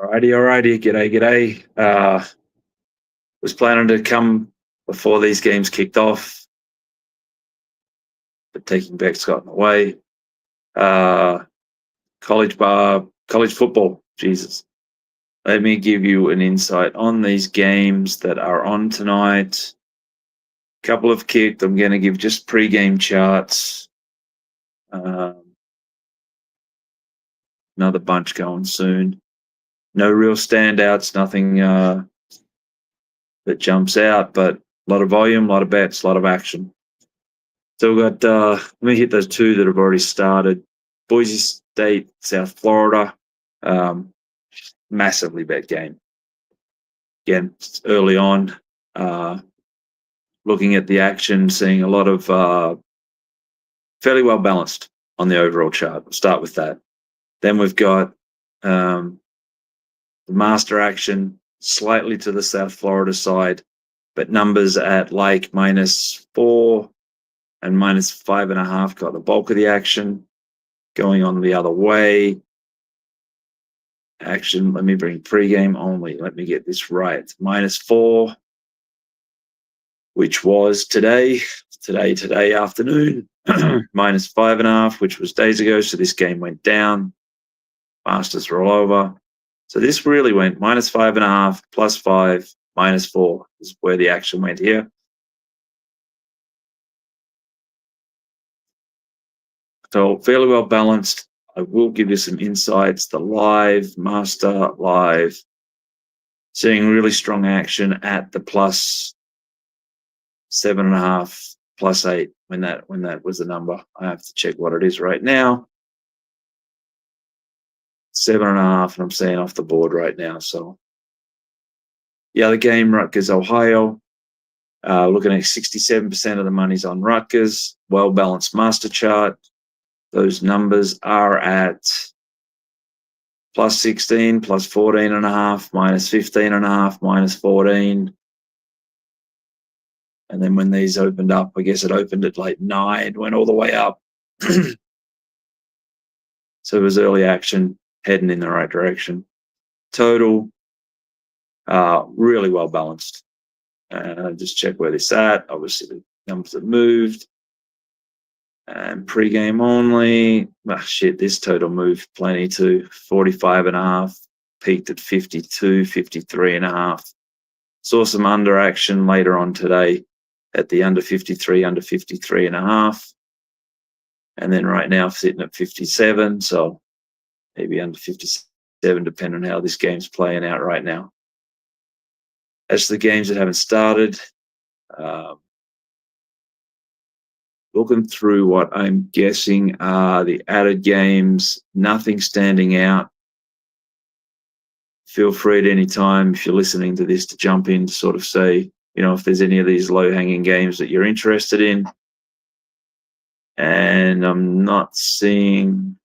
Alrighty. G'day. Was planning to come before these games kicked off, but taking back's gotten away. College football. Jesus. Let me give you an insight on these games that are on tonight. Couple have kicked. I'm going to give just pre-game charts. Another bunch going soon. No real standouts, nothing that jumps out, but a lot of volume, a lot of bets, a lot of action. So we've got, let me hit those two that have already started. Boise State, South Florida, massively bet game. Again, early on, looking at the action, seeing a lot of fairly well balanced on the overall chart. We'll start with that. Then we've got the master action slightly to the South Florida side, but numbers at like -4 and -5.5 got the bulk of the action. Going on the other way. Action, let me bring pregame only. Let me get this right. -4, which was today afternoon. -5.5, which was days ago. So this game went down. Masters are all over. So this really went -5.5, +5, -4 is where the action went here. So fairly well balanced. I will give you some insights. The live, master, live, seeing really strong action at the +7.5, +8 when that was the number. I have to check what it is right now. 7.5, and I'm saying off the board right now. So the other game, Rutgers, Ohio. Looking at 67% of the money's on Rutgers. Well-balanced master chart. Those numbers are at +16, +14.5, -15.5, -14. And then when these opened up, I guess it opened at like 9, went all the way up. So it was early action, heading in the right direction. Total, really well balanced. Just check where this at. Obviously, the numbers have moved. And pre-game only. This total moved plenty too. 45.5, peaked at 52, 53.5. Saw some under action later on today at the under 53.5. And then right now sitting at 57. So maybe under 57, depending on how this game's playing out right now. As to the games that haven't started, looking through what I'm guessing are the added games, nothing standing out. Feel free at any time, if you're listening to this, to jump in to sort of say, if there's any of these low-hanging games that you're interested in. And I'm not seeing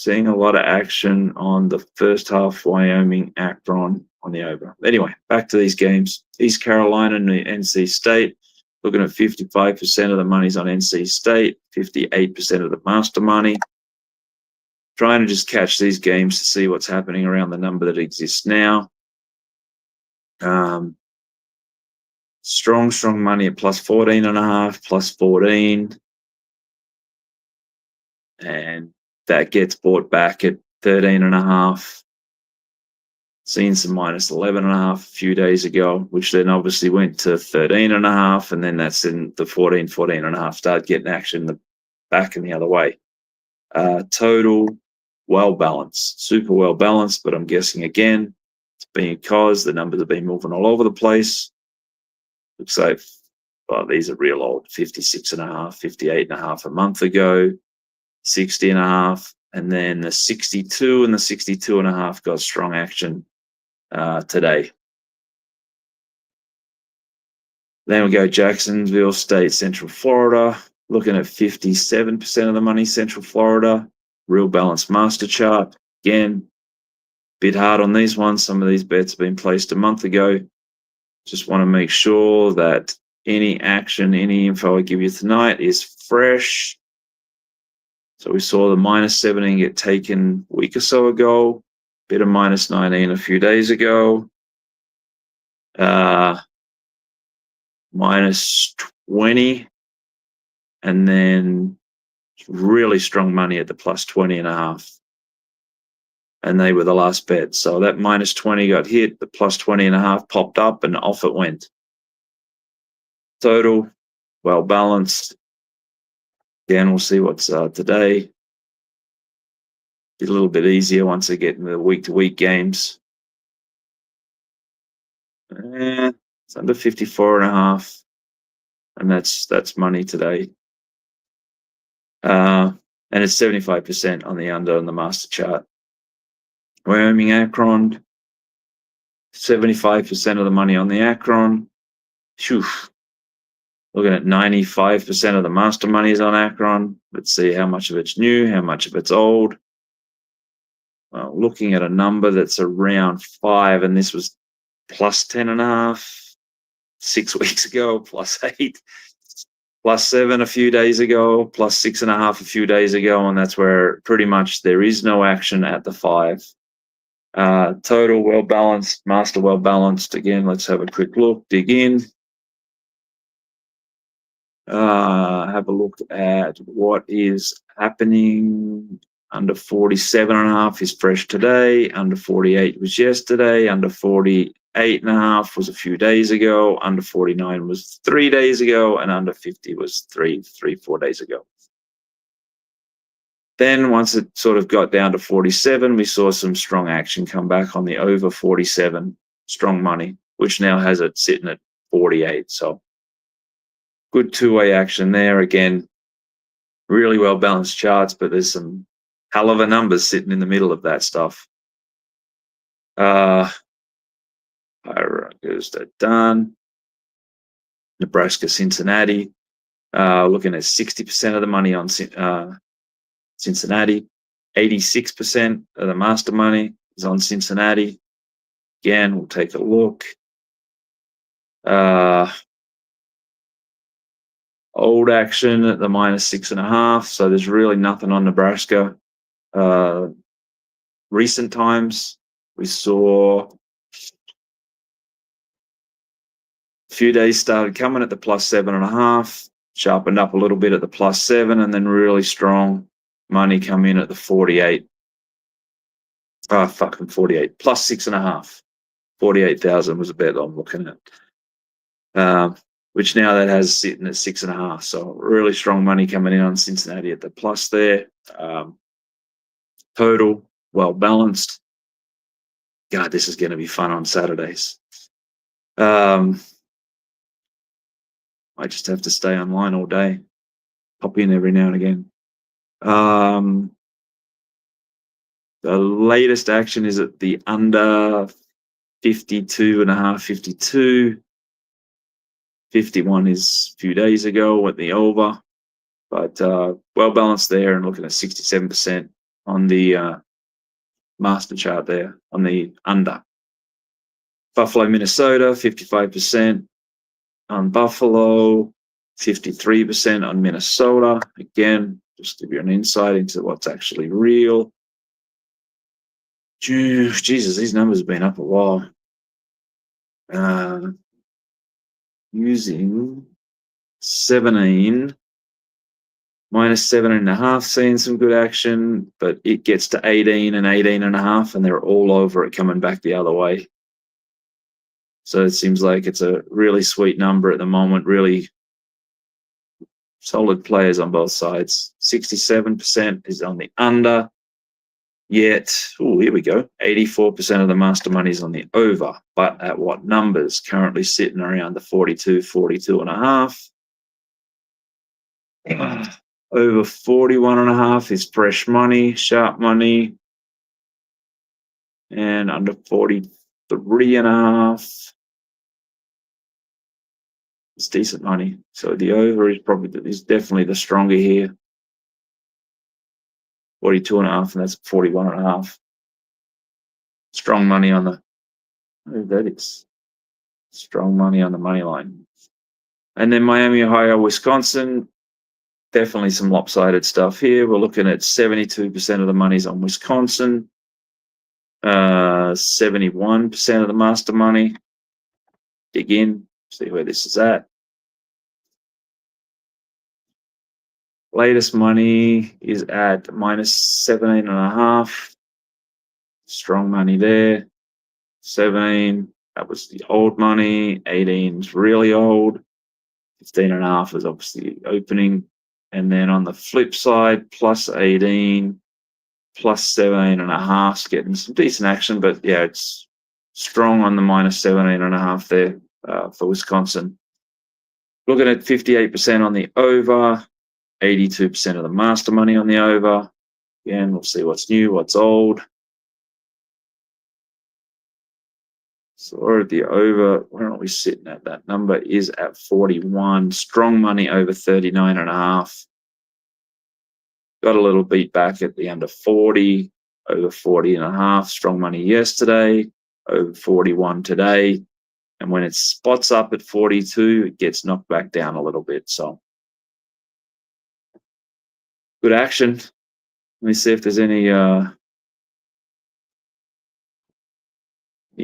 a lot of action on the first half Wyoming Akron on the over. Anyway, back to these games. East Carolina and NC State. Looking at 55% of the money's on NC State, 58% of the master money. Trying to just catch these games to see what's happening around the number that exists now. Strong money at +14.5, +14. And that gets bought back at 13.5. Seen some -11.5 a few days ago, which then obviously went to 13.5, and then that's in the 14.5 start getting action back and the other way. Total well balanced, super well balanced, but I'm guessing again it's because the numbers have been moving all over the place. Looks like these are real old. 56.5, 58.5 a month ago, 60.5, and then the 62 and the 62.5 got strong action today. Then we go Jacksonville State, Central Florida. Looking at 57% of the money, Central Florida. Real balanced master chart. Again, bit hard on these ones. Some of these bets have been placed a month ago. Just want to make sure that any action, any info I give you tonight is fresh. So we saw the -17 get taken a week or so ago. bit of minus 19 a few days ago. Minus 20. And then really strong money at the plus 20.5. And they were the last bet. So that minus 20 got hit, the plus 20.5 popped up, and off it went. Total, well balanced. Again, we'll see what's today. Be a little bit easier once they get into the week-to-week games. It's under 54.5, and that's money today. And it's 75% on the under on the master chart. Wyoming Akron, 75% of the money on the Akron. Phew. Looking at 95% of the master money is on Akron. Let's see how much of it's new, how much of it's old. Well, looking at a number that's around 5, and this was plus 10.5 6 weeks ago, plus 8, plus 7 a few days ago, plus 6.5 a few days ago, and that's where pretty much there is no action at the 5. Total well balanced, master well balanced. Again, let's have a quick look, dig in. Have a look at what is happening. Under 47.5 is fresh today. Under 48 was yesterday. Under 48.5 was a few days ago. Under 49 was 3 days ago, and under 50 was 4 days ago. Then once it sort of got down to 47, we saw some strong action come back on the over 47, strong money, which now has it sitting at 48. So good two-way action there. Again, really well balanced charts, but there's some hell of a numbers sitting in the middle of that stuff. Goes that done. Nebraska, Cincinnati. Looking at 60% of the money on Cincinnati. 86% of the master money is on Cincinnati. Again, we'll take a look. Old action at the minus 6.5. So there's really nothing on Nebraska. Recent times, we saw a few days started coming at the plus 7.5, sharpened up a little bit at the plus 7, and then really strong money come in at the 48. Fucking 48 plus 6.5. 48,000 was a bet I'm looking at. Which now that has sitting at 6.5. So really strong money coming in on Cincinnati at the plus there. Total, well balanced. God, this is going to be fun on Saturdays. I just have to stay online all day. Pop in every now and again. The latest action is at the under 52.5, 52. 51 is a few days ago at the over, but well balanced there, and looking at 67% on the master chart there on the under. Buffalo, Minnesota, 55% on Buffalo, 53% on Minnesota. Again, just to give you an insight into what's actually real. Jesus, these numbers have been up a while. Using 17 minus 7.5, seeing some good action, but it gets to 18 and 18.5, and they're all over it coming back the other way. So it seems like it's a really sweet number at the moment. Really solid players on both sides. 67% is on the under. Yet, here we go. 84% of the master money is on the over, but at what numbers? Currently sitting around the 42, 42.5. Over 41.5 is fresh money, sharp money, and under 43.5 it's decent money. So the over is definitely the stronger here. 42.5, and that's 41.5. Strong money on the, that is strong money on the money line. And then Miami, Ohio, Wisconsin, definitely some lopsided stuff here. We're looking at 72% of the money's on Wisconsin. 71% of the master money. Dig in, see where this is at. Latest money is at minus 17.5. Strong money there. 17, that was the old money. 18 is really old. 15.5 is obviously opening. And then on the flip side, plus 18, plus 17.5 is getting some decent action. But yeah, it's strong on the minus 17.5 there for Wisconsin. Looking at 58% on the over, 82% of the master money on the over. Again, we'll see what's new, what's old. So the over, where are we sitting at? That number is at 41. Strong money over 39.5. Got a little beat back at the under 40, over 40.5. Strong money yesterday, over 41 today. And when it spots up at 42, it gets knocked back down a little bit. So good action. Let me see if there's any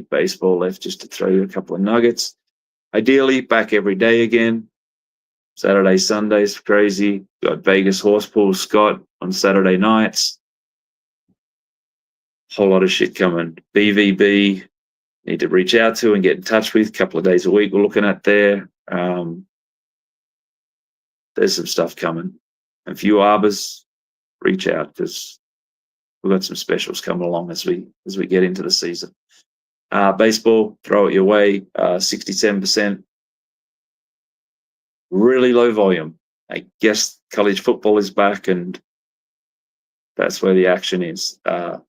baseball left just to throw you a couple of nuggets. Ideally, back every day again. Saturday, Sundays, crazy. Got Vegas Horsepool Scott on Saturday nights. Whole lot of shit coming. BVB, need to reach out to and get in touch with. A couple of days a week we're looking at there. There's some stuff coming. A few arbors, reach out because we've got some specials coming along as we get into the season. Baseball, throw it your way, 67%. Really low volume. I guess college football is back and that's where the action is. 67%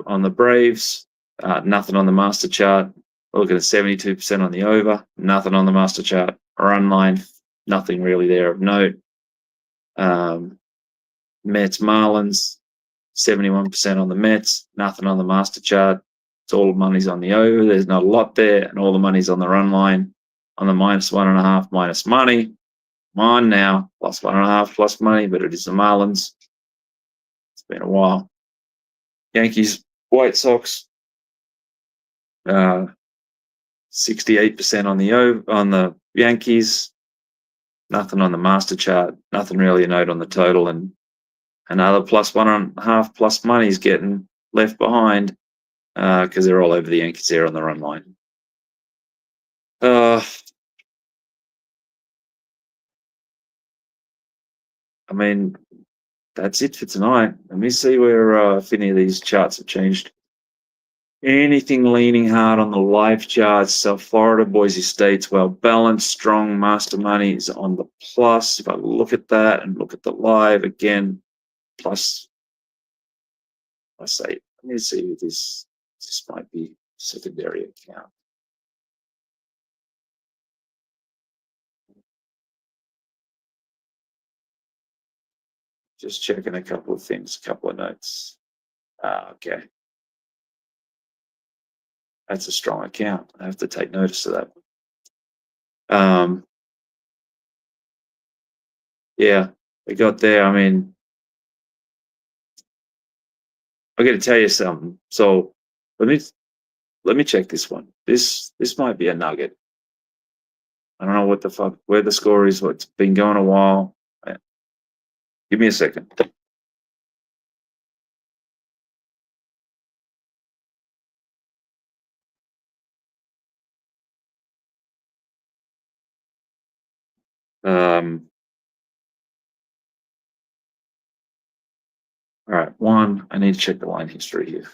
on the Braves, nothing on the master chart. We're looking at 72% on the over, nothing on the master chart. Run line, nothing really there of note. Mets, Marlins, 71% on the Mets, nothing on the master chart. It's all money's on the over. There's not a lot there, and all the money's on the run line. On the minus 1.5, minus money. Come on now, plus 1.5, plus money, but it is the Marlins. It's been a while. Yankees, White Sox, 68% on the Yankees. Nothing on the master chart. Nothing really a note on the total, and another plus 1.5 plus money is getting left behind because they're all over the Yankees there on the run line. I mean, that's it for tonight. Let me see where if any of these charts have changed. Anything leaning hard on the live charts. South Florida, Boise State's well balanced, strong master money is on the plus. If I look at that and look at the live again, plus 8. Let me see if this might be secondary account. Just checking a couple of things, a couple of notes. Okay. That's a strong account. I have to take notice of that. Yeah, we got there. I mean, I got to tell you something. So let me check this one. This might be a nugget. I don't know what the fuck where the score is. It's been going a while. Give me a second. All right, one. I need to check the line history here.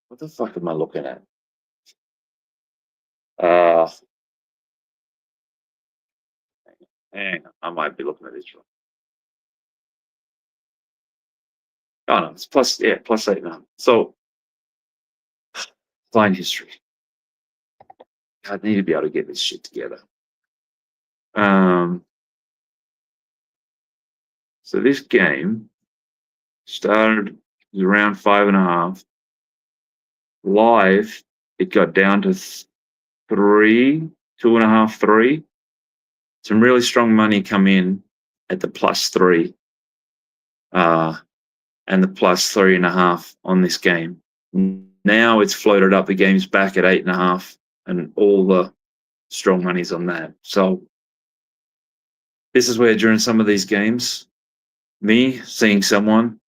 What the fuck am I looking at? Hang on, I might be looking at this wrong. Oh no, it's plus 8 now. So line history. I need to be able to get this shit together. So this game started around 5.5. Live, it got down to 3, 2.5, 3. Some really strong money come in at the +3, and the +3.5 on this game. Now it's floated up. The game's back at 8.5, and all the strong money's on that. So this is where during some of these games, me seeing someone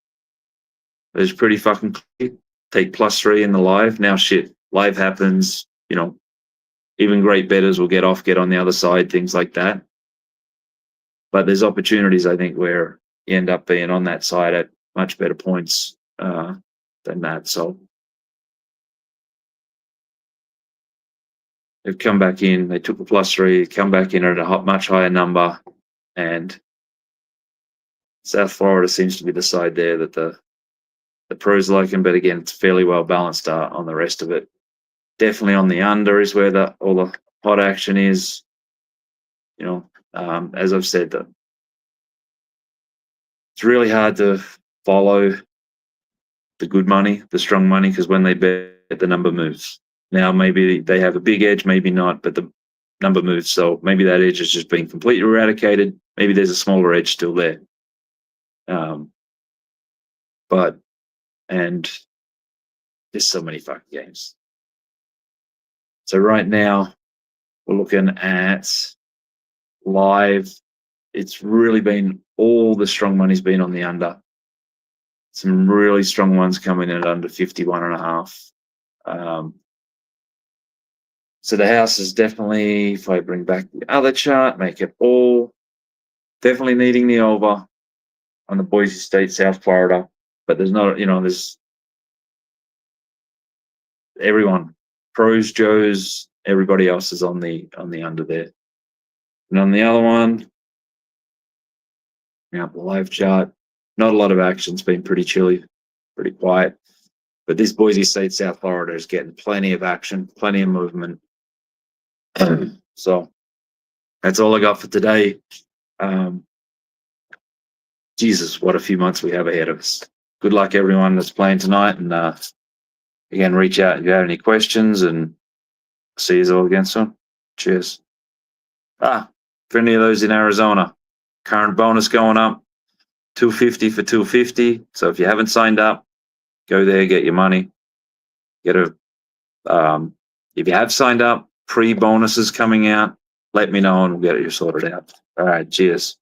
is pretty fucking clear, take +3 in the live. Now shit, live happens, even great bettors will get on the other side, things like that. But there's opportunities, I think, where you end up being on that side at much better points than that. So they've come back in, they took the +3, come back in at a much higher number, and South Florida seems to be the side there that the pros like him, but again, it's fairly well balanced on the rest of it. Definitely on the under is where all the hot action is. As I've said, it's really hard to follow the good money, the strong money, because when they bet, the number moves. Now, maybe they have a big edge, maybe not, but the number moves. So maybe that edge has just been completely eradicated. Maybe there's a smaller edge still there. And there's so many fucking games. So right now, we're looking at live. It's really been, all the strong money's been on the under. Some really strong ones coming in at under 51.5. So the house is definitely, if I bring back the other chart, make it all, definitely needing the over on the Boise State, South Florida. But there's not, there's everyone, pros, Joes, everybody else is on the under there. And on the other one, the live chart, not a lot of action. It's been pretty chilly, pretty quiet. But this Boise State, South Florida is getting plenty of action, plenty of movement. So that's all I got for today. Jesus, what a few months we have ahead of us. Good luck, everyone that's playing tonight. And again, reach out if you have any questions, and see you all again soon. Cheers. For any of those in Arizona, current bonus going up, $250 for $250. So if you haven't signed up, go there, get your money. If you have signed up, pre-bonuses coming out, let me know and we'll get it sorted out. All right, cheers.